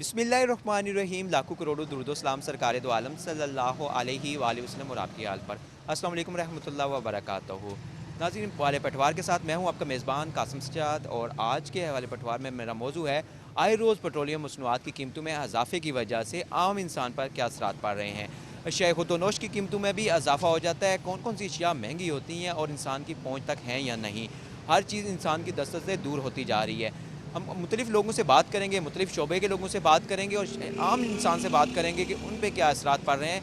बिस्मिल्लाहिर्रहमानिर्रहीम। लाखों करोड़ों दुरूद सलाम सरकार दो आलम सल्लल्लाहु अलैहि वसल्लम और आपकी हाल पर। अस्सलाम वालेकुम रहमतुल्लाहि व बरकातहू। नाज़रीन, वाले पटवार के साथ मैं हूं आपका मेज़बान कासिम सज्जाद और आज के वाले पटवार में मेरा मौजू है आए रोज़ पेट्रोलियम मसनूआत की कीमतों में इजाफे की वजह से आम इंसान पर क्या असरात पड़ रहे हैं। शय खुदोनोश की कीमतों में भी इजाफा हो जाता है। कौन कौन सी अशिया महंगी होती हैं और इंसान की पहुँच तक हैं या नहीं। हर चीज़ इंसान की दस्तक से दूर होती जा रही है। हम मुख्तलिफ लोगों से बात करेंगे, मुख्तलिफ शोबे के लोगों से बात करेंगे और आम इंसान से बात करेंगे कि उन पे क्या असरात पड़ रहे हैं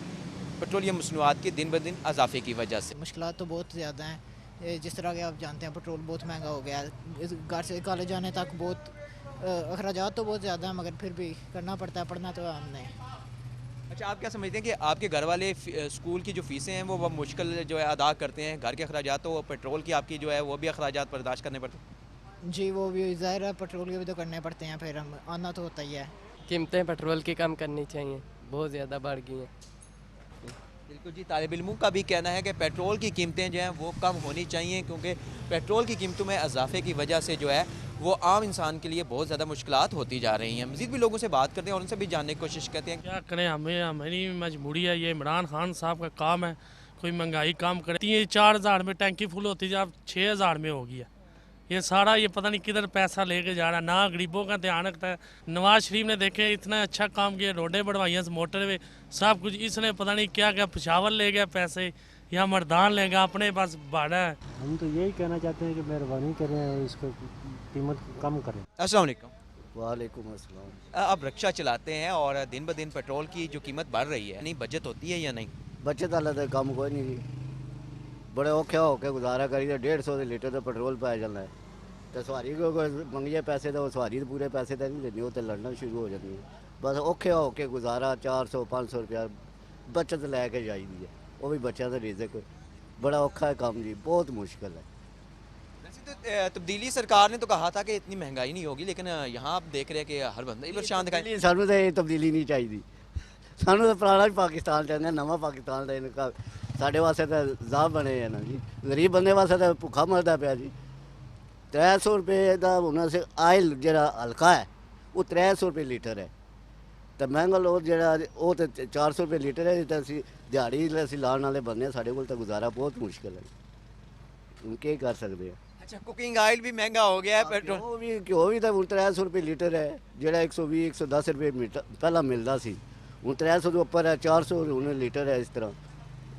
पेट्रोलियम मसनूआत के दिन ब दिन इजाफे की वजह से। मुश्किलात तो बहुत ज़्यादा हैं। जिस तरह के आप जानते हैं पेट्रोल बहुत महंगा हो गया है। घर से कॉलेज जाने तक बहुत अखराजात तो बहुत ज़्यादा हैं, मगर फिर भी करना पड़ता है, पढ़ना तो हमने। अच्छा, आप क्या समझते हैं कि आपके घर वाले स्कूल की जो फ़ीसें हैं वो मुश्किल जो है अदा करते हैं, घर के अखराजात तो पेट्रोल की आपकी जो है वो भी अखराजात बर्दाश्त करने पड़ते हैं? जी, वो भी ज़ाहिर है, पेट्रोल के भी तो करने पड़ते हैं, फिर हम आना तो होता ही है। कीमतें पेट्रोल की कम करनी चाहिए, बहुत ज़्यादा बढ़ गई हैं। बिल्कुल जी, तालिब इल्मों का भी कहना है कि पेट्रोल की कीमतें जो हैं वो कम होनी चाहिए, क्योंकि पेट्रोल की कीमतों में इजाफे की वजह से जो है वो आम इंसान के लिए बहुत ज़्यादा मुश्किलात होती जा रही हैं। मज़ीद भी लोगों से बात करते हैं और उनसे भी जानने की कोशिश करते हैं। क्या करें, हमारी मजबूरी है। ये इमरान खान साहब का काम है, कोई महंगाई कम करे। 3-4 हज़ार में टैंकी फुल होती है, अब 6 हज़ार में हो गई है। ये सारा ये पता नहीं किधर पैसा लेके जा रहा है, ना गरीबों का ध्यान रखता है। नवाज शरीफ ने देखे इतना अच्छा काम किया, रोडें बढ़वाई, मोटरवे सब कुछ। इसने पता नहीं क्या क्या पेशावर ले गया पैसे, या मर्दान ले गया, अपने पास भाड़ा है। हम तो यही कहना चाहते हैं कि मेहरबानी करें और इसको कीमत कम करें। अस्सलाम वालेकुम। वालेकुम अस्सलाम। आप रिक्शा चलाते हैं और दिन ब दिन पेट्रोल की जो कीमत बढ़ रही है, नहीं बचत होती है या नहीं? बचत वाला तो काम कोई नहीं जी, बड़े औखे होके गुजारा करी 150 लीटर तो पेट्रोल पै जाता है। तो सवारी को मंगिए पैसे तो सवारी तो पूरे पैसे तो नहीं देनी, वो तो लड़ना शुरू हो जाती है। बस औखे होके गुजारा 400-500 रुपया बचत लैके जाइदी है, वो भी बच्चों का रिज़्क। बड़ा औखा है काम जी, बहुत मुश्किल है। वैसे तो तब्दीली सरकार ने तो कहा था कि इतनी महंगाई नहीं होगी, लेकिन यहाँ आप देख रहे हैं कि हर बंदा ही परेशान दिखाई। सानू तो ये तब्दीली नहीं चाहिए, सानू तो पुराना ही पाकिस्तान चाहते, नवा पाकिस्तान का इनका साढ़े वास्ते तो जाब बने हैं ना जी। गरीब बंदे वास्ते तो भुखा मरदा पाया जी। 300 रुपये का हुन से आयल जरा हल्का है वो 300 रुपये लीटर है, तो महंगा लोग जरा वो तो 400 रुपये लीटर है। तो असी दिहाड़ी असी लाने वाले बंदे, साढ़े को तो गुजारा बहुत मुश्किल है, हम क्या कर सकते हैं। अच्छा, कुकिंग ऑयल भी महंगा हो गया है, पेट्रोल घ्यो भी तो 300 रुपये लीटर है, जोड़ा 120-110 रुपये मीटर पहला मिलता सी, हूँ 300 के उपर है, 400 हूँ लीटर है। इस तरह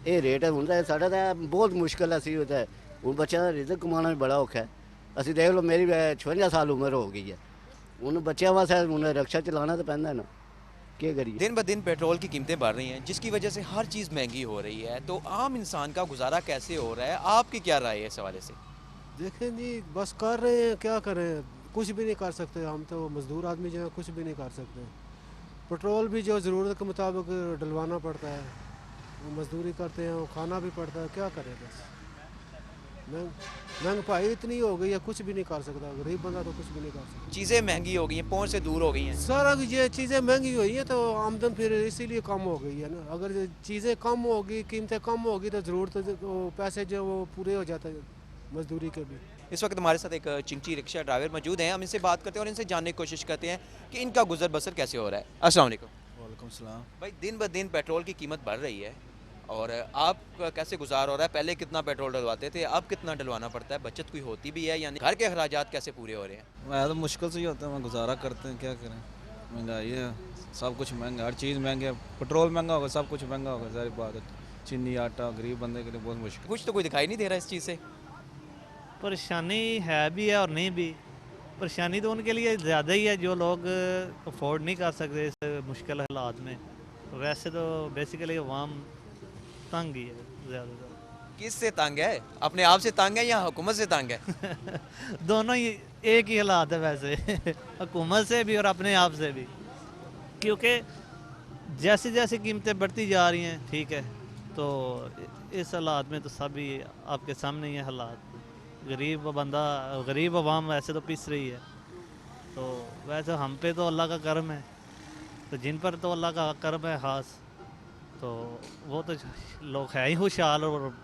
ये रेट है। हूँ साढ़ा तो बहुत मुश्किल है। होता है हूँ बच्चों का रिजक कमाना भी बड़ा औखा है। असी देख लो, मेरी 56 साल उम्र हो गई है, हूँ बच्चों वास्ते हूँ रिक्शा चलाना तो पैंदा ना, क्या करिए। दिन ब दिन पेट्रोल की कीमतें बढ़ रही हैं, जिसकी वजह से हर चीज़ महंगी हो रही है। तो आम इंसान का गुजारा कैसे हो रहा है, आपकी क्या राय है इस हवाले से? देखें जी, बस कर रहे हैं, क्या करें, कुछ भी नहीं कर सकते। हम तो मजदूर आदमी जो है कुछ भी नहीं कर सकते। पेट्रोल भी जो ज़रूरत के मुताबिक डलवाना पड़ता है, वो मजदूरी करते हैं, वो खाना भी पड़ता है, क्या करें। बस महंगाई इतनी हो गई है, कुछ भी नहीं कर सकता। गरीब बंदा तो कुछ भी नहीं कर सकता। चीज़ें महंगी हो गई हैं, पहुँच से दूर हो गई हैं। सारा ये चीज़ें महंगी हुई हैं तो आमदन फिर इसीलिए कम हो गई है ना। अगर ये चीज़ें कम होगी, कीमतें कम होगी, तो ज़रूरत पैसे जो वो पूरे हो जाते हैं मजदूरी के भी। इस वक्त हमारे साथ एक चिंची रिक्शा ड्राइवर मौजूद हैं, हम इनसे बात करते हैं और इनसे जानने की कोशिश करते हैं कि इनका गुजर बसर कैसे हो रहा है। अस्सलाम वालेकुम। वालेकुम सलाम। भाई, दिन ब दिन पेट्रोल की कीमत बढ़ रही है और आप कैसे गुजार हो रहा है? पहले कितना पेट्रोल डलवाते थे, अब कितना डलवाना पड़ता है? बचत कोई होती भी है यानी घर के अखराजात कैसे पूरे हो रहे हैं? मैं तो मुश्किल से ही होता है, मैं गुजारा करते हैं, क्या करें। महंगाई है, सब कुछ महंगा, हर चीज़ महंगी है। पेट्रोल महंगा होगा, सब कुछ महंगा होगा, सारी बात है। चीनी आटा गरीब बंदे के लिए बहुत मुश्किल। कुछ तो कोई दिखाई नहीं दे रहा इस चीज़ से। परेशानी है भी है और नहीं भी। परेशानी तो उनके लिए ज़्यादा ही है जो लोग अफोर्ड नहीं कर सकते इस मुश्किल हालात में। वैसे तो बेसिकली अवाम तंग ही है ज़्यादातर। किस से तंग है? अपने आप से तंग है या हुकूमत से तंग है? दोनों ही एक ही हालात है वैसे हुकूमत से भी और अपने आप से भी, क्योंकि जैसे जैसे कीमतें बढ़ती जा रही हैं, ठीक है, तो इस हालात में तो सभी आपके सामने ही है हालात। गरीब बंदा, गरीब अवाम वैसे तो पिस रही है। तो वैसे हम पे तो अल्लाह का करम है, तो जिन पर तो अल्लाह का करम है ख़ास, तो वो तो लोग है ही खुशहाल। और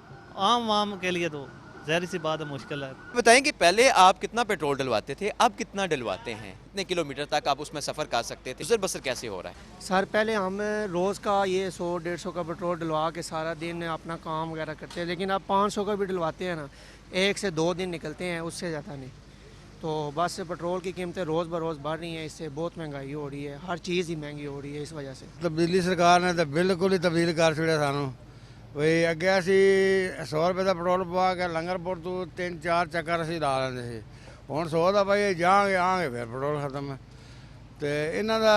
आम वाम के लिए तो ज़ाहिर सी बात है मुश्किल है। बताएं कि पहले आप कितना पेट्रोल डलवाते थे, अब कितना डलवाते हैं, कितने किलोमीटर तक आप उसमें सफ़र कर सकते थे, गुजर बसर कैसे हो रहा है? सर पहले हम रोज़ का ये 100-150 का पेट्रोल डलवा के सारा दिन अपना काम वगैरह करते हैं, लेकिन अब 500 का भी डलवाते हैं ना, 1 से 2 दिन निकलते हैं, उससे ज़्यादा नहीं। तो बस पेट्रोल की कीमतें रोज़ बरोज़ बढ़ रही हैं, इससे बहुत महंगाई हो रही है, हर चीज़ ही महंगी हो रही है इस वजह से। तब्दीली सरकार ने तो बिल्कुल ही तब्दील कर छड़िया सानू बई अगे असी 100 रुपये का पेट्रोल पवा के लंगरपुर तो 3-4 चक्कर असी ला लेंदे सी, हुण 100 का भाई जाएंगे आएंगे फिर पेट्रोल खत्म है। तो इन्हों का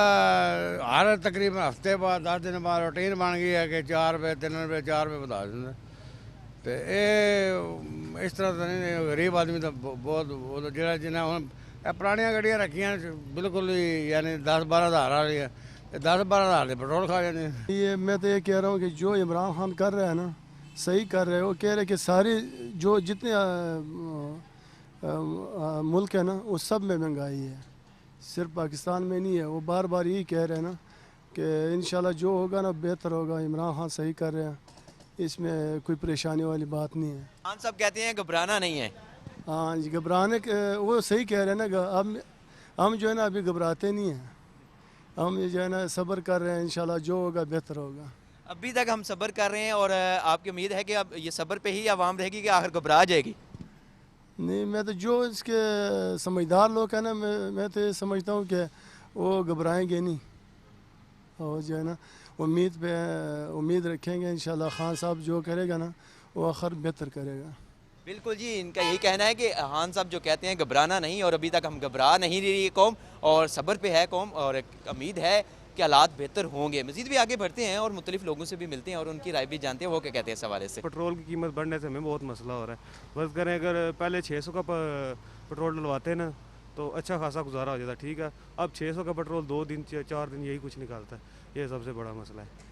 हर तकरीबन हफ्ते बाद 10 दिन बाद रूटीन बन गई है कि 4 रुपये 3 रुपये 4 रुपये बता देंगे। तो ये इस तरह तो नहीं, गरीब आदमी तो बहुत जो जिन्हें हम पुरानिया गड्डियाँ रखियाँ बिल्कुल ही यानी 10-12 हज़ार वाली है, 10-12 हज़ार पेट्रोल खा जाते हैं। ये मैं तो ये कह रहा हूँ कि जो इमरान खान कर रहे हैं ना सही कर रहे हो, कह रहे कि सारी जो जितने मुल्क है ना वो सब में महंगाई है, सिर्फ पाकिस्तान में नहीं है। वो बार बार यही कह रहे हैं ना कि इंशाल्लाह जो होगा ना बेहतर होगा, इमरान खान सही कर रहे हैं, इसमें कोई परेशानी वाली बात नहीं है। खान साहब कहते हैं घबराना नहीं है। हाँ जी, घबराने के वो सही कह रहे हैं ना, अब हम जो है ना अभी घबराते नहीं हैं, हम ये जो है ना सब्र कर रहे हैं, इंशाल्लाह जो होगा बेहतर होगा। अभी तक हम सब्र कर रहे हैं और आपकी उम्मीद है कि अब ये सब्र पे ही आवाम रहेगी कि आखिर घबरा जाएगी? नहीं, मैं तो जो इसके समझदार लोग हैं ना, मैं तो ये समझता हूँ कि वो घबराएंगे नहीं, और जो है ना उम्मीद रखेंगे इंशाल्लाह खान साहब जो करेगा ना वो आखिर बेहतर करेगा। बिल्कुल जी, इनका यही कहना है कि खान साहब जो कहते हैं घबराना नहीं, और अभी तक हम घबरा नहीं रही है कौम, और सब्र पे है कौम, और उम्मीद है कि हालात बेहतर होंगे। मज़ीद भी आगे बढ़ते हैं और मुख्तलिफ लोगों से भी मिलते हैं और उनकी राय भी जानते हैं, वो क्या कहते हैं इस हवाले से। पेट्रोल की कीमत बढ़ने से हमें बहुत मसला हो रहा है। बस करें अगर पहले 600 का पेट्रोल डलवाते ना तो अच्छा खासा गुजारा हो जाता, ठीक है। अब 600 का पेट्रोल 2 दिन 4 दिन यही कुछ निकालता है, ये सबसे बड़ा मसला है।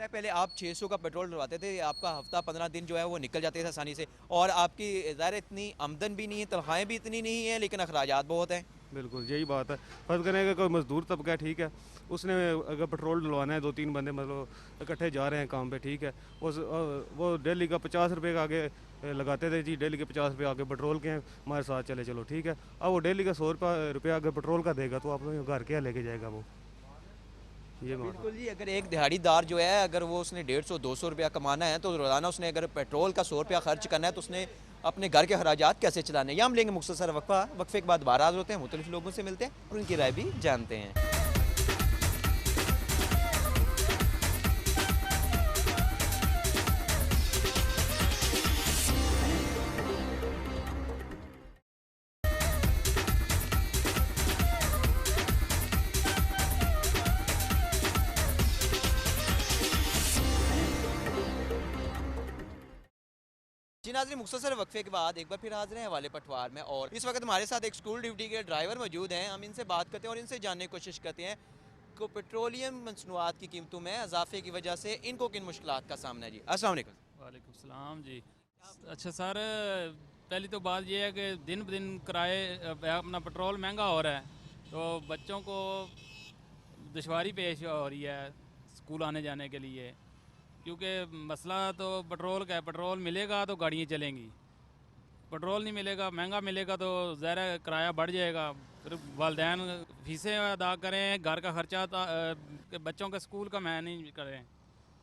पहले आप 600 का पेट्रोल डलवाते थे, आपका हफ्ता 15 दिन जो है वो निकल जाते थे आसानी से, और आपकी ज़ाहिर इतनी आमदन भी नहीं है, तनख्वाहें भी इतनी नहीं है, लेकिन अखराजात बहुत हैं। बिल्कुल यही बात है। फर्ज करें कि कोई मजदूर तबका है, ठीक है, उसने अगर पेट्रोल डलवाना है, 2-3 बंदे मतलब इकट्ठे जा रहे हैं काम पे, ठीक है, वो डेली का 50 रुपये का आगे लगाते थे जी, डेली के 50 रुपये आगे पेट्रोल के हैं, हमारे साथ चले चलो, ठीक है। अब वो डेली का 100 रुपया अगर पेट्रोल का देगा तो आप लोग घर क्या लेके जाएगा वो, ये बिल्कुल जी। अगर एक दिहाड़ीदार जो है, अगर वो उसने 150-200 रुपया कमाना है, तो रोज़ाना उसने अगर पेट्रोल का 100 रुपया खर्च करना है, तो उसने अपने घर के खराजात कैसे चलाने हैं। या हम लेंगे मुख्तसर वक्फे के बाद दोबारा हाज़िर होते हैं, मुख्तलिफ लोगों से मिलते हैं और उनकी राय भी जानते हैं। जी नाज़रीन, मुख्तसर वक्फे के बाद एक बार फिर हाजिर हैं हवाले पटवार में, और इस वक्त हमारे साथ एक स्कूल ड्यूटी के ड्राइवर मौजूद हैं। हम इनसे बात करते हैं और इनसे जानने की कोशिश करते हैं को पेट्रोलियम मसनूआत की कीमतों में इजाफे की वजह से इनको किन मुश्किलात का सामना है। जी अस्सलाम वालेकुम। वालेकुम सलाम जी। अच्छा सर, पहली तो बात यह है कि दिन ब दिन किराए अपना पेट्रोल महंगा हो रहा है, तो बच्चों को दुश्वारी पेश हो रही है स्कूल आने जाने के लिए, क्योंकि मसला तो पेट्रोल का है। पेट्रोल मिलेगा तो गाड़ियाँ चलेंगी, पेट्रोल नहीं मिलेगा, महंगा मिलेगा तो ज़ाहिर है किराया बढ़ जाएगा, फिर वालिदैन फीसें अदा करें, घर का खर्चा बच्चों के स्कूल का मैनेज करें,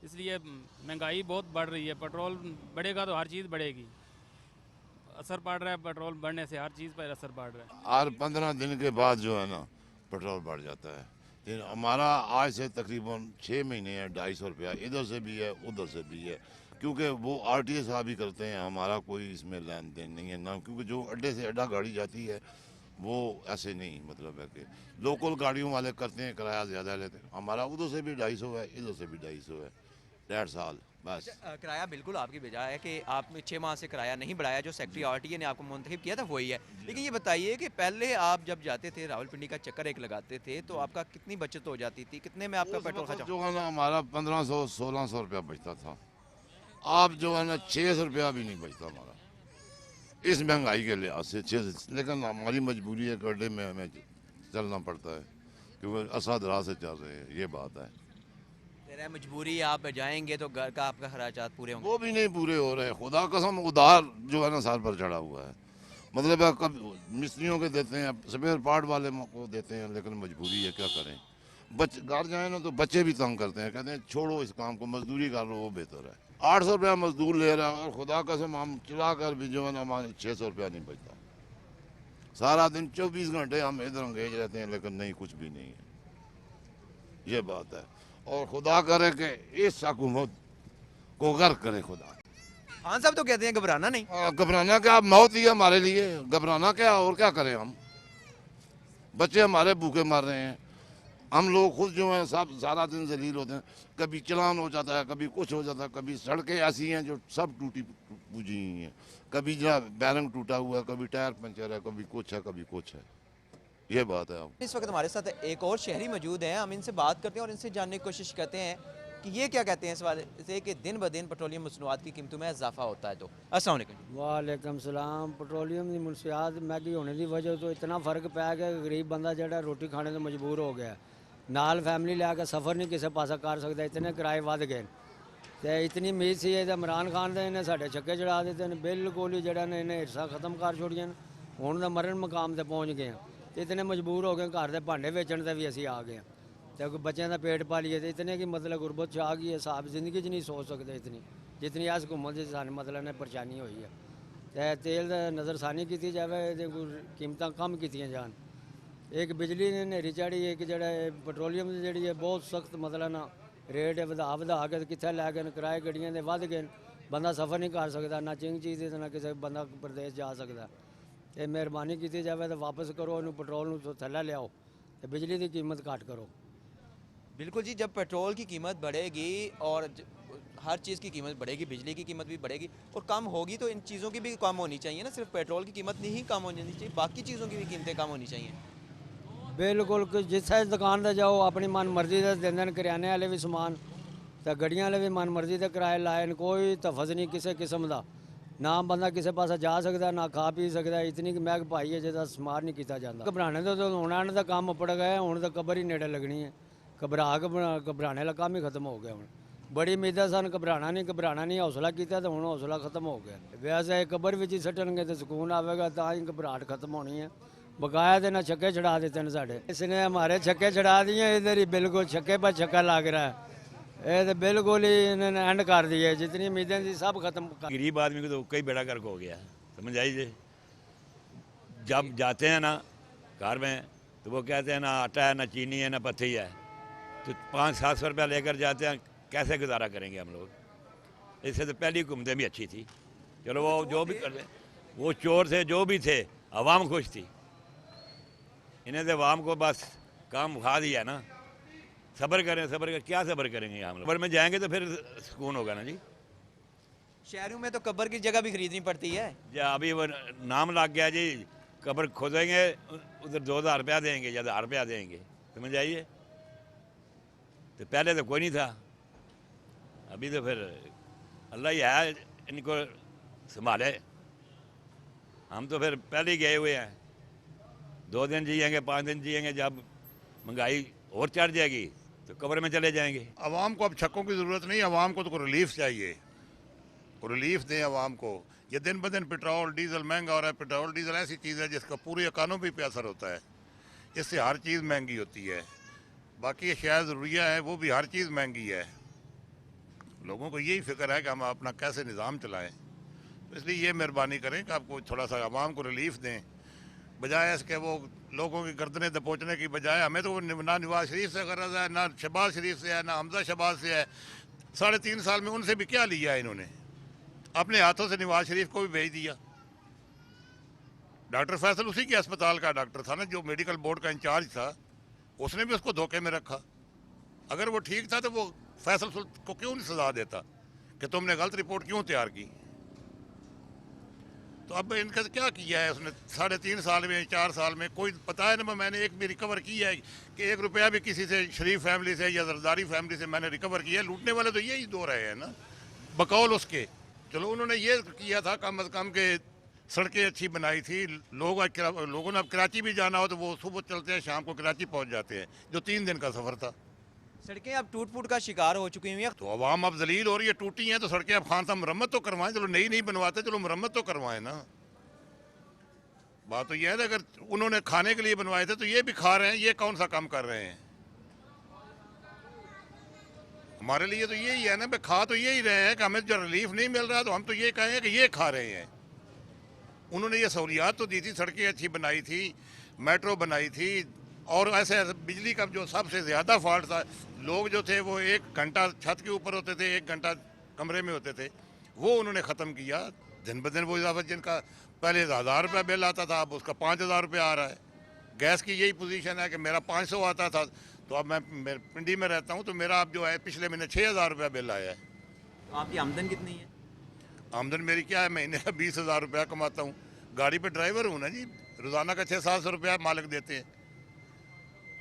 इसलिए महंगाई बहुत बढ़ रही है। पेट्रोल बढ़ेगा तो हर चीज़ बढ़ेगी, असर पड़ रहा है, पेट्रोल बढ़ने से हर चीज़ पर असर पड़ रहा है। हर 15 दिन के बाद जो है ना पेट्रोल बढ़ जाता है। लेकिन हमारा आज से तकरीबन 6 महीने है 250 रुपया, इधर से भी है उधर से भी है, क्योंकि वो RTA साहब ही करते हैं, हमारा कोई इसमें लेन देन नहीं है ना, क्योंकि जो अड्डे से अड्डा गाड़ी जाती है वो ऐसे नहीं, मतलब है कि लोकल गाड़ियों वाले करते हैं, किराया ज़्यादा लेते हैं। हमारा उधर से भी 250 है, इधर से भी 250 है, 1.5 साल बस। किराया बिल्कुल आपकी वजह है कि आपने 6 माह से किराया नहीं बढ़ाया, जो सेक्रेटरी RTA ने आपको मुंतखब किया था वही है। लेकिन ये बताइए कि पहले आप जब जाते थे रावलपिंडी का चक्कर एक लगाते थे, तो आपका कितनी बचत हो जाती थी, कितने में आपका पेट्रोल खर्चा जो है ना हमारा 1500-1600 रुपया बचता था। आप जो है ना 600 रुपया भी नहीं बचता हमारा, इस महंगाई के लिहाज से 600। लेकिन हमारी मजबूरी है, गड्ढे में हमें चलना पड़ता है, क्योंकि असद राह से चल रहे हैं, ये बात है। कह रहा है मजबूरी आप जाएंगे तो घर का आपका खर्चात पूरे होंगे। वो भी नहीं पूरे हो रहे, खुदा कसम उधार जो है ना साल पर चढ़ा हुआ है। मतलब है कब मिस्त्रियों के देते हैं, स्पेयर पार्ट वाले को देते हैं, लेकिन मजबूरी है, क्या करें। घर जाए ना तो बच्चे भी तंग करते हैं, कहते हैं छोड़ो इस काम को, मजदूरी कर लो वो बेहतर है। 800 रुपया मजदूर ले रहा है और खुदा कसम हम चला कर भी जो है ना हमारे 600 रुपया नहीं बचता। सारा दिन 24 घंटे हम इधर अंगेज रहते हैं, लेकिन नहीं, कुछ भी नहीं है, ये बात है। और खुदा करे कि इस हुकूमत को गर्क करे खुदा। खान साहब तो कहते हैं घबराना नहीं। घबराना क्या, मौत ही है हमारे लिए, घबराना क्या, और क्या करें हम। बच्चे हमारे भूखे मर रहे हैं, हम लोग खुद जो हैं सब सारा दिन जलील होते हैं। कभी चलान हो जाता है, कभी कुछ हो जाता है, कभी सड़कें ऐसी हैं जो सब टूटी पूजी हुई हैं, कभी जो बैरंग टूटा हुआ है, कभी टायर पंचर है, कभी कुछ है, कभी कुछ है, ये बात है। इस वक्त हमारे साथ एक और शहरी मौजूद हैं, हम इनसे बात करते हैं और इनसे जानने की कोशिश करते हैं कि ये क्या कहते हैं इस वाले से कि दिन ब दिन पेट्रोलियम मसनूआत की कीमतों में इजाफा होता है। तो अस्सलाम वालेकुम। वालेकुम सलाम। पेट्रोलियम की मनशियात महंगी होने की वजह तो इतना फर्क पै गया कि गरीब बंदा जो रोटी खाने तो मजबूर हो गया, नाल फैमिली लैके सफ़र नहीं किसी पासा कर सकता, इतने किराए वध गए। तो इतनी उम्मीद सी इमरान खान ने इन्हें साढ़े छक्के चढ़ा दिते हैं, बिल्कुल ही जरा इन्हें हिरसा खत्म कर छोड़िया, हूँ तो मरण मुकाम से पहुँच गए हैं। तो इतने मजबूर हो गए घर के भांडे बेचने से भी असी आ गए, तो बच्चों का पेट पालिए, तो इतने की मतलब गुरबत आ गई है, साहब जिंदगी नहीं सोच सकते इतनी जितनी अस हुकूमत सानू मतलब ने परेशानी हुई है। तो तेल नज़रसानी की जाए, कीमत कम की जान। एक बिजली ने नेरी चाड़ी, एक जड़ा पेट्रोलियम की जी है बहुत सख्त मतलब ना रेट वधा के कितने लै गए, किराए गड्डियां के वध गए, बंदा सफ़र नहीं कर सकता, ना चिंग चीज़ ना किसी बंदा प्रदेश जा सकता। ये मेहरबानी की जाए तो वापस करो, इन्हू पेट्रोल थल्ले लियाओ, तो बिजली की कीमत घट करो। बिल्कुल जी, जब पेट्रोल की कीमत बढ़ेगी और हर चीज़ की कीमत बढ़ेगी, बिजली की कीमत भी बढ़ेगी और कम होगी, तो इन चीज़ों की भी कम होनी चाहिए ना, सिर्फ पेट्रोल की कीमत नहीं कम होनी चाहिए, बाकी चीज़ों की भी कीमतें कम होनी चाहिए। बिल्कुल, जिस दुकान पर जाओ अपनी मन मर्जी से देंगे, करियाने वाले भी समान, तो गड्डियां वाले भी मन मर्जी से किराए लाए, कोई तफज नहीं किसी किस्म का, ना बंदा किसी पास जा सकता, ना खा पी सकता, इतनी महंग पाई है जिसका शुमार नहीं किया जाता। घबराने तो होना तो काम उपड़ गया, हूँ तो कबर ही नेड़े लगनी है, घबराने वाला काम ही खत्म हो गया। हूँ बड़ी उम्मीदें सन, घबराना नहीं, हौसला किया तो हूँ हौसला खत्म हो गया। वैसे कबर में ही सटनगे तो सुकून आएगा, तो ही घबराहट खत्म होनी है। बकाया तो ना छक्के छड़ा देते हैं साढ़े, इसने हमारे छक्के छड़ा दिए, इधर ही बिल्कुल छक्के पर छक्का लग रहा है, ये तो बिल्कुल ही इन्होंने एंड कर दिया, जितनी उम्मीदें थी सब खत्म। गरीब आदमी को तो कई बेड़ा गर्क हो गया, समझ आइए। जब जाते हैं ना घर में तो वो कहते हैं ना आटा है, ना चीनी है, ना पत्ती है, तो 500-700 रुपया लेकर जाते हैं, कैसे गुजारा करेंगे हम लोग। इससे तो पहली हुकूमतें भी अच्छी थी, चलो वो जो भी कर, वो चोर थे जो भी थे, अवाम खुश थी। इन्हें तो अवाम को बस काम खा दिया ना। सब्र करें, क्या सब्र करेंगे हम लोग। सब्र में जाएंगे तो फिर सुकून होगा ना जी। शहरों में तो कब्र की जगह भी खरीदनी पड़ती है। या अभी वो नाम लग गया जी, कब्र खोदेंगे उधर 2000 रुपया देंगे या 1000 रुपया देंगे, समझ आइए। तो पहले तो कोई नहीं था, अभी तो फिर अल्लाह ही है इनको संभाले। हम तो फिर पहले ही गए हुए हैं, 2 दिन जिएंगे, 5 दिन जिएंगे, जब महंगाई और चढ़ जाएगी तो कब्र में चले जाएंगे। आवाम को अब छक्कों की ज़रूरत नहीं, आवाम को तो कोई रिलीफ चाहिए, रिलीफ दें आवाम को। ये दिन ब दिन पेट्रोल डीज़ल महंगा हो रहा है। पेट्रोल डीज़ल ऐसी चीज़ है जिसका पूरी इकानमी पे असर होता है, इससे हर चीज़ महंगी होती है। बाकी अशिया ज़रूरिया है वो भी हर चीज़ महंगी है। लोगों को यही फिक्र है कि हम अपना कैसे निज़ाम चलाएँ, तो इसलिए ये मेहरबानी करें कि आपको थोड़ा सा आवाम को रिलीफ दें, बजाय इसके वो लोगों की गर्दनें दबोचने की बजाय। हमें तो ना नवाज शरीफ से गर्ज है, ना शहबाज शरीफ से है, ना हमजा शहबाज से है। 3.5 साल में उनसे भी क्या लिया है इन्होंने, अपने हाथों से नवाज शरीफ को भी भेज दिया। डॉक्टर फैसल उसी के अस्पताल का डॉक्टर था ना, जो मेडिकल बोर्ड का इंचार्ज था, उसने भी उसको धोखे में रखा। अगर वो ठीक था तो वो फैसल को क्यों नहीं सजा देता कि तुमने गलत रिपोर्ट क्यों तैयार की। तो अब इनका क्या किया है उसने 3.5 साल में, 4 साल में, कोई पता है ना। मैंने एक भी रिकवर किया है कि 1 रुपया भी किसी से, शरीफ फैमिली से या जरदारी फैमिली से मैंने रिकवर किया है। लूटने वाले तो यही दो रहे हैं ना, बकौल उसके। चलो उन्होंने ये किया था कम अज़ कम के सड़कें अच्छी बनाई थी, लोगों ने अब कराची भी जाना हो तो वो सुबह चलते हैं, शाम को कराची पहुंच जाते हैं, जो 3 दिन का सफ़र था। सड़कें अब टूट फूट का शिकार हो चुकी हुई हैं। तो आवाम अब जलील हो रही है, टूटी हैं तो सड़कें अब खान साहब मरम्मत तो करवाएं। चलो नई नहीं बनवाते, चलो मरम्मत तो करवाएं ना। बात तो यह है ना, अगर उन्होंने खाने के लिए बनवाए थे तो ये भी खा रहे हैं, ये कौन सा काम कर रहे हैं? हमारे लिए तो यही है ना, भाई खा तो यही रहे हैं कि हमें जो रिलीफ नहीं मिल रहा तो हम तो ये कहें कि ये खा रहे हैं। उन्होंने ये सहूलियात तो दी थी, सड़कें अच्छी बनाई थी, मेट्रो बनाई थी, और ऐसे बिजली का जो सबसे ज़्यादा फॉल्ट था, लोग जो थे वो 1 घंटा छत के ऊपर होते थे, 1 घंटा कमरे में होते थे, वो उन्होंने ख़त्म किया। दिन ब दिन वो इजाफा, जिनका पहले 1000 रुपया बिल आता था अब उसका 5000 रुपया आ रहा है। गैस की यही पोजीशन है कि मेरा 500 आता था, तो अब मैं पिंडी में रहता हूँ तो मेरा अब जो है पिछले महीने 6000 रुपया बिल आया है। तो आपकी आमदन कितनी है? आमदन मेरी क्या है, महीने का 20,000 रुपया कमाता हूँ। गाड़ी पे ड्राइवर हूँ ना जी, रोज़ाना का 600-700 रुपया मालिक देते हैं।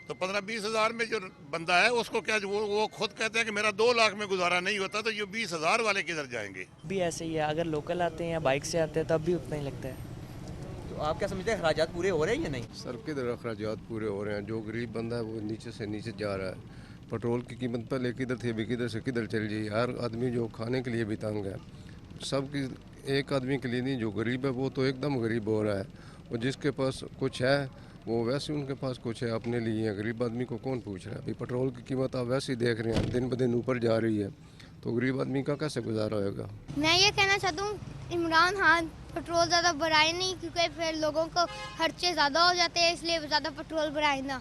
तो 15-20 हज़ार में जो बंदा है उसको क्या, वो खुद कहते हैं कि मेरा 2 लाख में गुजारा नहीं होता, तो ये 20,000 वाले किधर जाएंगे? भी ऐसे ही है, अगर लोकल आते हैं या बाइक से आते हैं तब भी उतना ही लगता है। तो आप क्या समझते हैं, अखराजात पूरे हो रहे हैं या नहीं? सर किधर अखराजात पूरे हो रहे हैं? जो गरीब बंदा है वो नीचे से नीचे जा रहा है। पेट्रोल की कीमत पहले किधर थी, अभी किधर से किधर चल गई। हर आदमी जो खाने के लिए भी तंग है, सब की एक आदमी के लिए नहीं। जो गरीब है वो तो एकदम गरीब हो रहा है, और जिसके पास कुछ है वो वैसे उनके पास कुछ है अपने लिए है। गरीब आदमी को कौन पूछ रहा है? अभी पेट्रोल की कीमत आप वैसे ही देख रहे हैं, दिन ब दिन ऊपर जा रही है, तो गरीब आदमी का कैसे गुजारा होगा? मैं ये कहना चाहता हूँ इमरान खान पेट्रोल ज़्यादा बढ़ाए नहीं, क्योंकि फिर लोगों को खर्चे ज़्यादा हो जाते हैं, इसलिए ज़्यादा पेट्रोल बढ़ाए ना।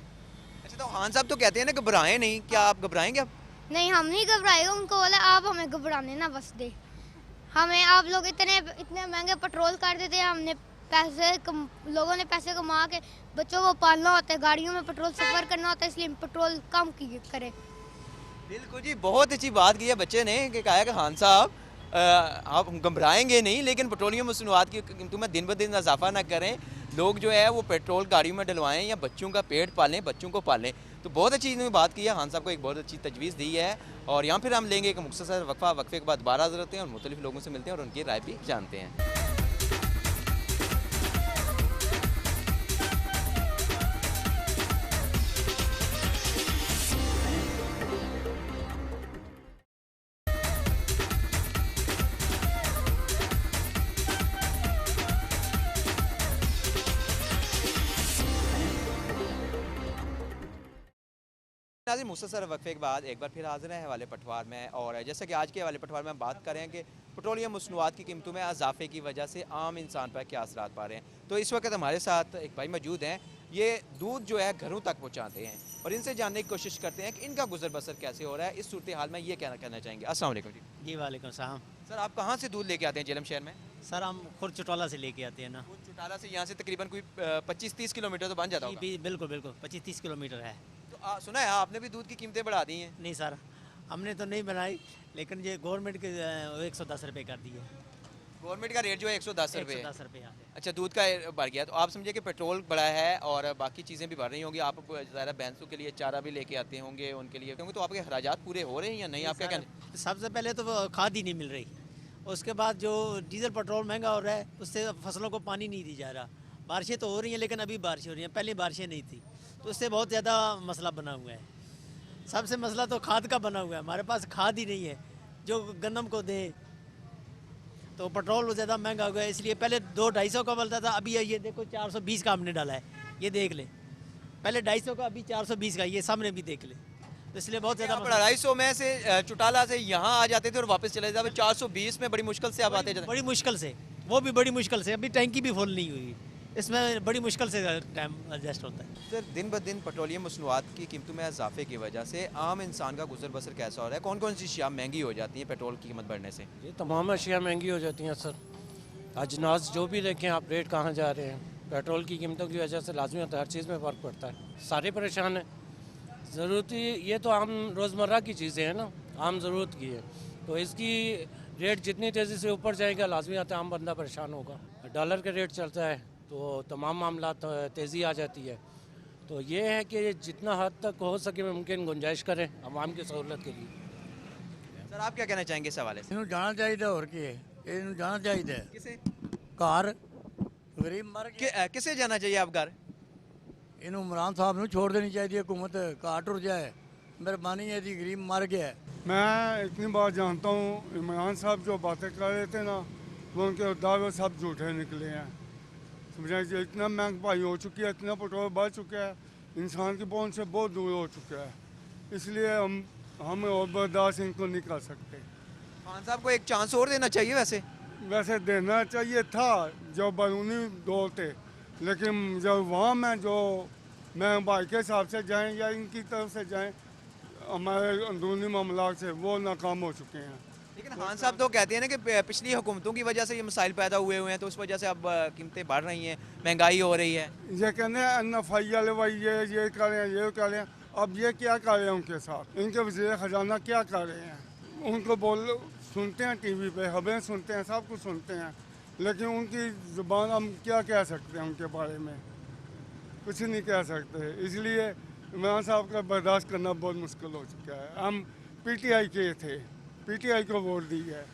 अच्छा, तो खान साहब तो कहते हैं ना घबराएं नहीं, क्या आप घबराएंगे? अब नहीं, हम नहीं घबराएंगे। उनको बोला आप हमें घबराने ना बस दे, हमें आप लोग इतने महंगे पेट्रोल कर देते हैं। हमने लोगों ने पैसे कमा के बच्चों को पालना होता है, गाड़ियों में पेट्रोल सफ़र करना होता है, इसलिए पेट्रोल कम करें। बिल्कुल जी, बहुत अच्छी बात की है बच्चे ने कि कहा कि खान साहब आप घबराएंगे नहीं, लेकिन पेट्रोलियम मसनूआत की कीमतों में दिन ब दिन इजाफा ना करें। लोग जो है वो पेट्रोल गाड़ियों में डलवाएं या बच्चों का पेट पालें, बच्चों को पालें। तो बहुत अच्छी इन्होंने बात की है, खान साहब को एक बहुत अच्छी तजवीज़ दी है। और यहाँ फिर हम लेंगे एक मुख्तसर वक्फा, वक्फे के बाद दोबारा हाज़िर होते हैं और मुख्तलिफ लोगों से मिलते हैं और उनकी राय भी जानते हैं। नाज़रीन, मुख्तसर वक्फे के बाद एक बार फिर हाजिर है हवाले पटवार में। और जैसा कि आज के हवाले पटवार में हम बात करें कि पेट्रोलियम मसनूआत की कीमतों में इजाफे की वजह से आम इंसान पर क्या असरात पा रहे हैं। तो इस वक्त हमारे साथ एक भाई मौजूद हैं, ये दूध जो है घरों तक पहुँचाते हैं और इनसे जानने की कोशिश करते हैं कि इनका गुजर बसर कैसे हो रहा है। इस सूरत हाल में ये कहना चाहेंगे। अस्सलाम वालेकुम जी। जी वालेकुम सलाम। सर, आप कहाँ से दूध लेके आते हैं जेलम शहर में? सर हम खुद चुटाला से लेके आते हैं ना। खुद चुटाला से यहाँ से तकरीबन कोई 25-30 किलोमीटर तो बन जाता होगा? बिल्कुल बिल्कुल 25-30 किलोमीटर है। तो सुना है आपने भी दूध की कीमतें बढ़ा दी हैं? नहीं सर, हमने तो नहीं बनाई, लेकिन ये गवर्नमेंट के 110 रुपये कर दिए। गवर्नमेंट का रेट जो है 110 रुपये। 110 रुपये। अच्छा, दूध का बढ़ गया, तो आप समझिए कि पेट्रोल बढ़ा है और बाकी चीज़ें भी बढ़ रही होंगी। आप ज़्यादा भैंसों के लिए चारा भी लेके आते होंगे उनके लिए, क्योंकि तो आपके अखराजात पूरे हो रहे हैं या नहीं? आप क्या कहना? सबसे पहले तो खाद ही नहीं मिल रही, उसके बाद जो डीजल पेट्रोल महंगा हो रहा है उससे फसलों को पानी नहीं दिया जा रहा। बारिशें तो हो रही हैं लेकिन अभी बारिश हो रही हैं, पहले बारिशें नहीं थी, तो उससे बहुत ज़्यादा मसला बना हुआ है। सबसे मसला तो खाद का बना हुआ है, हमारे पास खाद ही नहीं है जो गंदम को दे। तो पेट्रोल ज़्यादा महंगा हो गया, इसलिए पहले 200-250 का मिलता था, अभी ये देखो 420 का हमने डाला है। ये देख ले, पहले 250 का, अभी 420 का, ये सामने भी देख ले। तो इसलिए बहुत ज़्यादा 250 में से चुटाला से यहाँ आ जाते थे और वापस चले जाते। 420 में बड़ी मुश्किल से आप आते थे। बड़ी मुश्किल से, वो भी बड़ी मुश्किल से। अभी टैंकी भी फुल नहीं हुई, इसमें बड़ी मुश्किल से टाइम एडजस्ट होता है। सर, दिन ब दिन पेट्रोलियम मसनूआत की कीमतों में इजाफे की वजह से आम इंसान का गुजर बसर कैसा हो रहा है? कौन कौन सी अशिया महंगी हो जाती हैं पेट्रोल की कीमत बढ़ने से? ये तमाम अशिया महंगी हो जाती हैं सर। अजनास जो भी देखें आप, रेट कहाँ जा रहे हैं। पेट्रोल की कीमतों की वजह से लाजमी होता है, हर चीज़ में फ़र्क पड़ता है, सारे परेशान हैं। ज़रूरती ये तो आम रोज़मर्रा की चीज़ें हैं ना, आम ज़रूरत की है, तो इसकी रेट जितनी तेज़ी से ऊपर जाएगा लाजमी आता है आम बंदा परेशान होगा। डॉलर का रेट चलता है तो तमाम मामला तेज़ी आ जाती है। तो ये है कि जितना हद तक हो सके मुमकिन गुंजाइश करें आवाम की सहूलत के लिए। सर, आप क्या कहना चाहेंगे इस हवाले से? इन्हों जाना चाहिए और इन्हों जाना चाहिए किसे? घर गरीब मर किसे जाना चाहिए आप घर? इन्हों इमरान साहब ने छोड़ देनी चाहिए, हुकूमत घाट टुर जाए मेहरबानी है जी, गरीब मर गया है। मैं इतनी बात जानता हूँ, इमरान साहब जो बातें कर रहे थे ना, वो उनके दावे सब झूठे निकले हैं। समझे कि इतना महंगाई हो चुकी है, इतना पेट्रोल बढ़ चुका है, इंसान की पहुंच से बहुत दूर हो चुका है। इसलिए हम और बर्दाश्त इनको नहीं कर सकते। खान साहब को एक चांस और देना चाहिए वैसे देना चाहिए था जो बैरूनी दौर थे, लेकिन जब वहाँ में जो महंगाई के हिसाब से जाएँ या इनकी तरफ से जाएँ, हमारे अंदरूनी मामला से वो नाकाम हो चुके हैं। लेकिन खान साहब तो कहते हैं ना कि पिछली हुकूमतों की वजह से ये मसाइल पैदा हुए हैं, तो उस वजह से अब कीमतें बढ़ रही हैं, महंगाई हो रही है। ये कहते हैं NFI वाले भाई ये कर रहे हैं, ये कर रहे हैं। अब ये क्या कर रहे हैं उनके साथ, इनके वज़ीर ख़जाना क्या कर रहे हैं? उनको सुनते हैं TV पे, खबरें सुनते हैं, सब कुछ सुनते हैं, लेकिन उनकी ज़ुबान हम क्या कह सकते हैं उनके बारे में? कुछ नहीं कह सकते। इसलिए इमरान साहब का बर्दाश्त करना बहुत मुश्किल हो चुका है। हम PTI के थे, PTI को वोट दी है,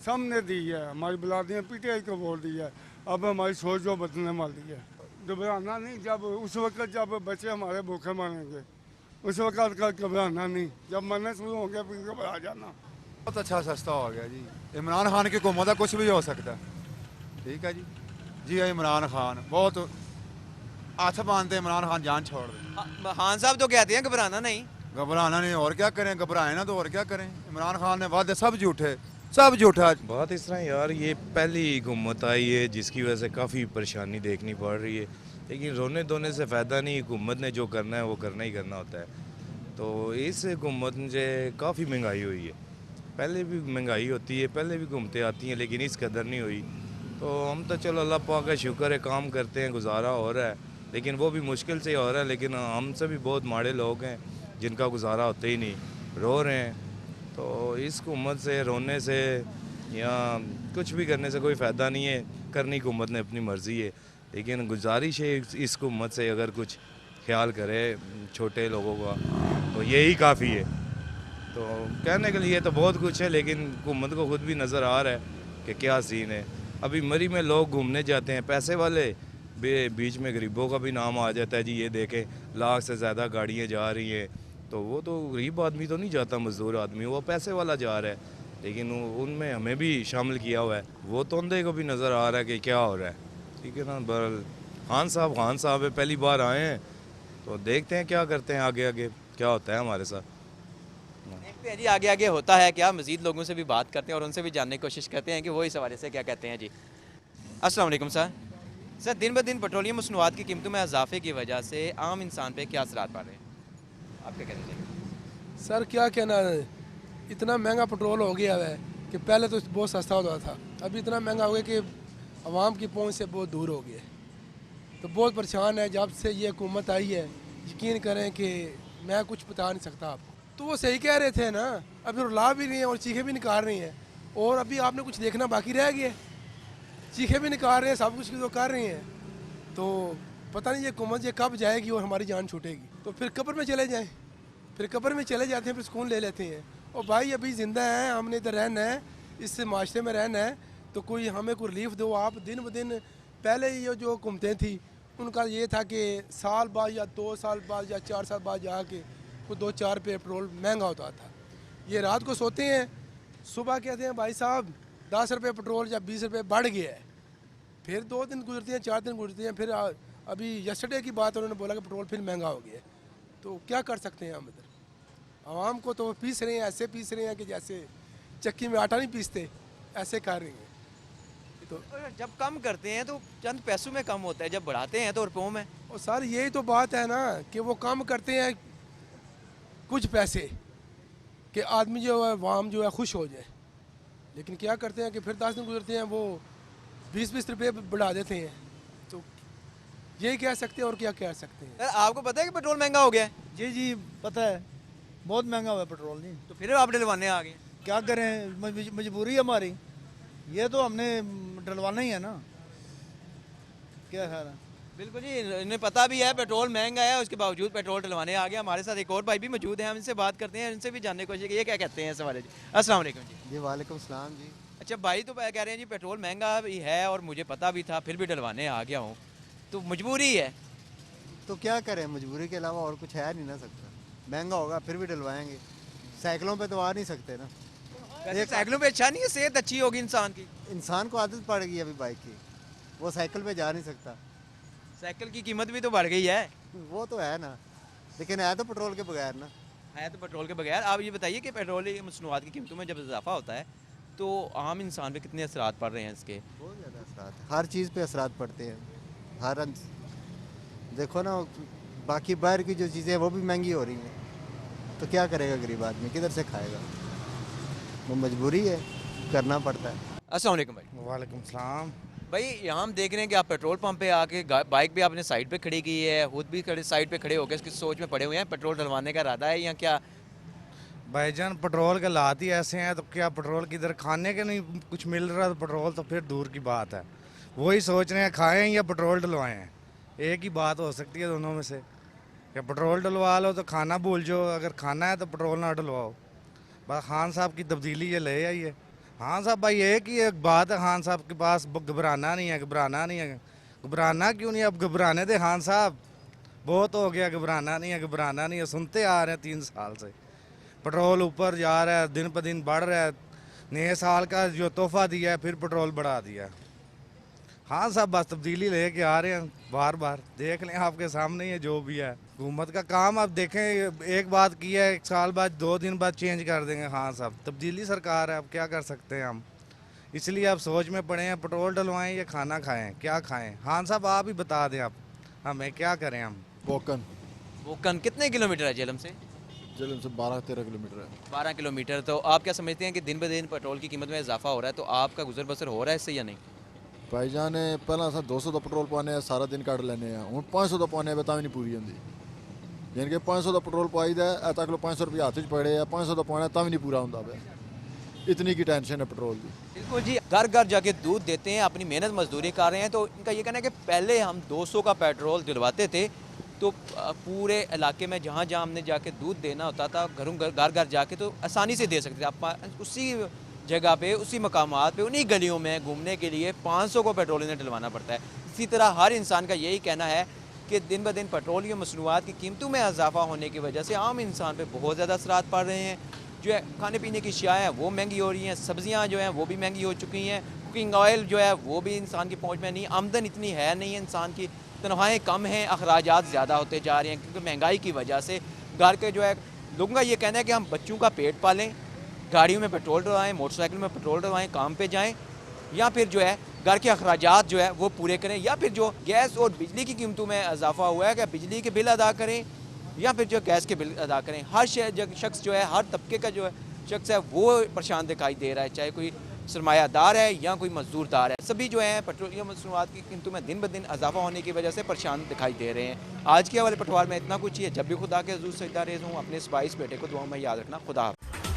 सब ने दी है, हमारी बिलादियाँ PTI को वोट दी है। अब हमारी सोच जो बदलने वाली है। घबराना नहीं, जब उस वक्त जब बच्चे हमारे भूखे मरेंगे, उस वक्त का घबराना नहीं, जब मरने शुरू हो गया फिर घबरा जाना। बहुत अच्छा सस्ता हो गया जी। इमरान खान की हुकूमत है, कुछ भी हो सकता है। ठीक है जी। जी इमरान खान बहुत हाथ बांधते, इमरान खान जान छोड़ दे। खान साहब तो कहते हैं घबराना नहीं। घबराना नहीं, और क्या करें, घबराए ना तो और क्या करें। इमरान खान ने वादे सब झूठे, सब झूठा। बात इस तरह यार, ये पहली हुकूमत आई है जिसकी वजह से काफ़ी परेशानी देखनी पड़ रही है, लेकिन रोने धोने से फ़ायदा नहीं। हुकूमत ने जो करना है वो करना ही करना होता है। तो इस हुकूमत से काफ़ी महंगाई हुई है। पहले भी महंगाई होती है, पहले भी हुकूमतें आती हैं, लेकिन इस कदर नहीं हुई। तो हम तो चलो अल्लाह पाक का शुक्र है, काम करते हैं, गुजारा हो रहा है, लेकिन वो भी मुश्किल से हो रहा है। लेकिन हमसे भी बहुत माड़े लोग हैं जिनका गुजारा होता ही नहीं, रो रहे हैं। तो इस हुकूमत से रोने से या कुछ भी करने से कोई फ़ायदा नहीं है। करनी हुकूमत ने अपनी मर्ज़ी है, लेकिन गुजारिश है इस हुकूमत से अगर कुछ ख्याल करे छोटे लोगों का तो यही काफ़ी है। तो कहने के लिए तो बहुत कुछ है, लेकिन हुकूमत को खुद भी नज़र आ रहा है कि क्या सीन है। अभी मरी में लोग घूमने जाते हैं, पैसे वाले, बीच में गरीबों का भी नाम आ जाता है जी। ये देखें लाख से ज़्यादा गाड़ियाँ जा रही हैं, तो वो तो गरीब आदमी तो नहीं जाता, मज़दूर आदमी, वो पैसे वाला जा रहा है। लेकिन उनमें हमें भी शामिल किया हुआ है, वो तोंदे को भी नज़र आ रहा है कि क्या हो रहा है। ठीक है ना। बहरहाल खान साहब है, पहली बार आए हैं, तो देखते हैं क्या करते हैं, आगे आगे क्या होता है हमारे साथ। देखते हैं जी आगे आगे होता है क्या। मज़ीद लोगों से भी बात करते हैं और उनसे भी जानने की कोशिश करते हैं कि वो इस हवाले से क्या कहते हैं जी। अस्सलाम वालेकुम सर, दिन ब दिन पेट्रोलियम मसनूआत की कीमतों में इजाफे की वजह से आम इंसान पे क्या असरात पड़ रहे हैं, आप क्या कहना चाहिए? सर क्या कहना है, इतना महंगा पेट्रोल हो गया है कि पहले तो बहुत सस्ता होता था, अभी इतना महंगा हो गया कि आवाम की पहुंच से बहुत दूर हो गया। तो बहुत परेशान है जब से ये हुकूमत आई है। यकीन करें कि मैं कुछ बता नहीं सकता आपको। तो वो सही कह रहे थे ना, अभी रुला भी नहीं है और चीखे भी निकाल रही हैं, और अभी आपने कुछ देखना बाकी रह गया। चीखे भी निकाल रहे हैं, सब कुछ तो कर रही हैं। तो पता नहीं ये हुकूमत ये कब जाएगी और हमारी जान छूटेगी। तो फिर कब्र में चले जाएं, फिर कब्र में चले जाते हैं, फिर सुकून ले लेते हैं। और भाई अभी ज़िंदा हैं, हमने इधर रहना है, इस माशरे में रहना है, तो कोई हमें कोई रिलीफ दो आप। दिन ब दिन पहले ये जो हुकूमतें थी उनका ये था कि साल बाद या 2 साल बाद या 4 साल बाद जाके कोई 2-4 पे पेट्रोल महंगा होता था। ये रात को सोते हैं, सुबह कहते हैं भाई साहब 10 रुपये पेट्रोल या 20 रुपये बढ़ गया है। फिर 2 दिन गुजरते हैं, 4 दिन गुजरते हैं, फिर अभी यस्टरडे की बात उन्होंने बोला कि पेट्रोल फिर महंगा हो गया है। तो क्या कर सकते हैं हम इधर? आवाम को तो पीस रहे हैं, ऐसे पीस रहे हैं कि जैसे चक्की में आटा नहीं पीसते, ऐसे कर रही हैं। तो जब कम करते हैं तो चंद पैसों में कम होता है, जब बढ़ाते हैं तो रुपयों में। और सर यही तो बात है ना कि वो कम करते हैं कुछ पैसे कि आदमी जो है आवाम जो है खुश हो जाए, लेकिन क्या करते हैं कि फिर 10 दिन गुजरते हैं वो 20-20 रुपये बढ़ा देते हैं। तो यही कह सकते हैं और क्या कह सकते हैं। सर आपको पता है कि पेट्रोल महंगा हो गया है? जी जी पता है, बहुत महंगा हुआ है पेट्रोल जी। तो फिर आप डलवाने आ गए? क्या करें, मजबूरी है हमारी, ये तो हमने डलवाना ही है ना। क्या ख्याल है? बिल्कुल जी, इन्हें पता भी है पेट्रोल महंगा है, उसके बावजूद पेट्रोल डलवाने आ गया। हमारे साथ एक और भाई भी मौजूद हैं, हम इनसे बात करते हैं, इनसे भी जानने की कोशिश की ये क्या कहते हैं इस सवाल जी। अस्सलाम वालेकुम जी। जी वालेकुम सलाम जी। अच्छा भाई तो कह रहे हैं जी पेट्रोल महंगा भी है और मुझे पता भी था, फिर भी डलवाने आ गया हूँ, तो मजबूरी है। तो क्या करें, मजबूरी के अलावा और कुछ है नहीं ना सकता। महंगा होगा फिर भी डलवाएंगे, साइकिलों पे तो आ नहीं सकते ना। वैसे साइकिलों पे अच्छा नहीं है, सेहत अच्छी होगी इंसान की। इंसान को आदत पड़ गई अभी बाइक की, वो साइकिल पे जा नहीं सकता। साइकिल की कीमत भी तो बढ़ गई है। वो तो है ना, लेकिन है तो पेट्रोल के बगैर ना। है तो पेट्रोल के बगैर। आप ये बताइए कि पेट्रोल की मसनूआत की कीमतों में जब इजाफा होता है तो आम इंसान पे कितने असरात पड़ रहे हैं इसके? बहुत ज़्यादा असरात, हर चीज़ पे असरात पड़ते हैं। देखो ना, बाकी बाहर की जो चीज़ें हैं वो भी महंगी हो रही हैं, तो क्या करेगा गरीब आदमी, किधर से खाएगा? वो मजबूरी है, करना पड़ता है। अस्सलाम वालेकुम भाई। वालेकुम सलाम। भाई यहाँ हम देख रहे हैं कि आप पेट्रोल पंप पे आके बाइक भी आपने साइड पे खड़ी की है, खुद भी खड़े साइड पे खड़े होकर इसकी सोच में पड़े हुए हैं, पेट्रोल डलवाने का इरादा है या क्या? भाईजान पेट्रोल के हालात ही ऐसे हैं, तो क्या पेट्रोल किधर खाने के नहीं कुछ मिल रहा, तो पेट्रोल तो फिर दूर की बात है। वही सोच रहे हैं खाएं या पेट्रोल डलवाएं, एक ही बात हो सकती है दोनों में से। या पेट्रोल डलवा लो तो खाना भूल जाओ, अगर खाना है तो पेट्रोल ना डलवाओ। बस खान साहब की तब्दीली ये ले आइए। हाँ साहब भाई, एक ही एक बात है खान साहब के पास, घबराना नहीं है, घबराना नहीं है। घबराना क्यों नहीं, अब घबराने दे खान साहब, बहुत हो गया, घबराना नहीं है, घबराना नहीं है। सुनते आ रहे हैं 3 साल से पेट्रोल ऊपर जा रहा है, दिन प दिन बढ़ रहा है। नए साल का जो तोहफा दिया है फिर पेट्रोल बढ़ा दिया। हाँ साहब बस तब्दीली लेके आ रहे हैं, बार बार देख लें, आपके सामने ही है जो भी है। हुकूमत का काम आप देखें, एक बात की है, 1 साल बाद 2 दिन बाद चेंज कर देंगे। हाँ साहब तब्दीली सरकार है, अब क्या कर सकते हैं हम। इसलिए आप सोच में पड़े हैं, पेट्रोल डलवाएं या खाना खाएं, क्या खाएं। हाँ साहब आप ही बता दें, आप हमें क्या करें हम। वोकन कितने किलोमीटर है जेलम से? जेलम से 12-13 किलोमीटर है। 12 किलोमीटर। तो आप क्या समझते हैं कि दिन ब दिन पेट्रोल की कीमत में इजाफा हो रहा है, तो आपका गुजर बसर हो रहा है इससे या नहीं? भाईजान पहला अस 200 का पेट्रोल पाने सारा दिन कट लेने, हूँ 500 का पाने तां भी नहीं पूरी होंगी। यानी कि 500 का पेट्रोल पाई दा तक 500 रुपये हाथ च पड़े, 500 का पाना तां भी नहीं पूरा होंदा पे। इतनी की टेंशन है पेट्रोल की। बिल्कुल जी, घर घर जाके दूध देते हैं, अपनी मेहनत मजदूरी कर रहे हैं। तो इनका ये कहना है कि पहले हम 200 का पेट्रोल दिलवाते थे, तो पूरे इलाके में जहाँ जहाँ हमने जाके दूध देना होता था, घर घर जाके तो आसानी से दे सकते थे। आप उसी जगह पे, उसी मकामात पे, उन्हीं गलियों में घूमने के लिए 500 को पेट्रोल इन्हें डलवाना पड़ता है। इसी तरह हर इंसान का यही कहना है कि दिन ब दिन पेट्रोल की मसनूआत की कीमतों में इजाफा होने की वजह से आम इंसान पे बहुत ज़्यादा असरात पड़ रहे हैं। जो है खाने पीने की अशिया हैं वो महंगी हो रही हैं, सब्ज़ियाँ जो हैं वो भी महंगी हो चुकी हैं, कुकिंग ऑयल जो है वो भी इंसान की पहुँच में नहीं, आमदन इतनी है नहीं है इंसान की, तनख्वाहें कम हैं, अखराजात ज़्यादा होते जा रहे हैं क्योंकि महंगाई की वजह से। घर के जो है लोगों का ये कहना है कि हम बच्चों का पेट पालें, गाड़ियों में पेट्रोल डलवाएं, मोटरसाइकिल में पेट्रोल डलवाएं, काम पे जाएं, या फिर जो है घर के अखराजात जो है वो पूरे करें, या फिर जो गैस और बिजली की कीमतों में इजाफा हुआ है कि बिजली के बिल अदा करें या फिर जो गैस के बिल अदा करें। हर शख्स जो है, हर तबके का जो है शख्स है वो परेशान दिखाई दे रहा है, चाहे कोई सरमायादार है या कोई मजदूरदार है। सभी जो है पेट्रोलियम मसनूआत की कीमतों में दिन ब दिन इजाफा होने की वजह से परेशान दिखाई दे रहे हैं। आज के हवाले पटवार में इतना कुछ ही है। जब भी खुदा के हज़ूर सजदा रेज़ हूँ, अपने इस 22 बेटे को दुआ में याद रखना। खुदा हाफ़िज़।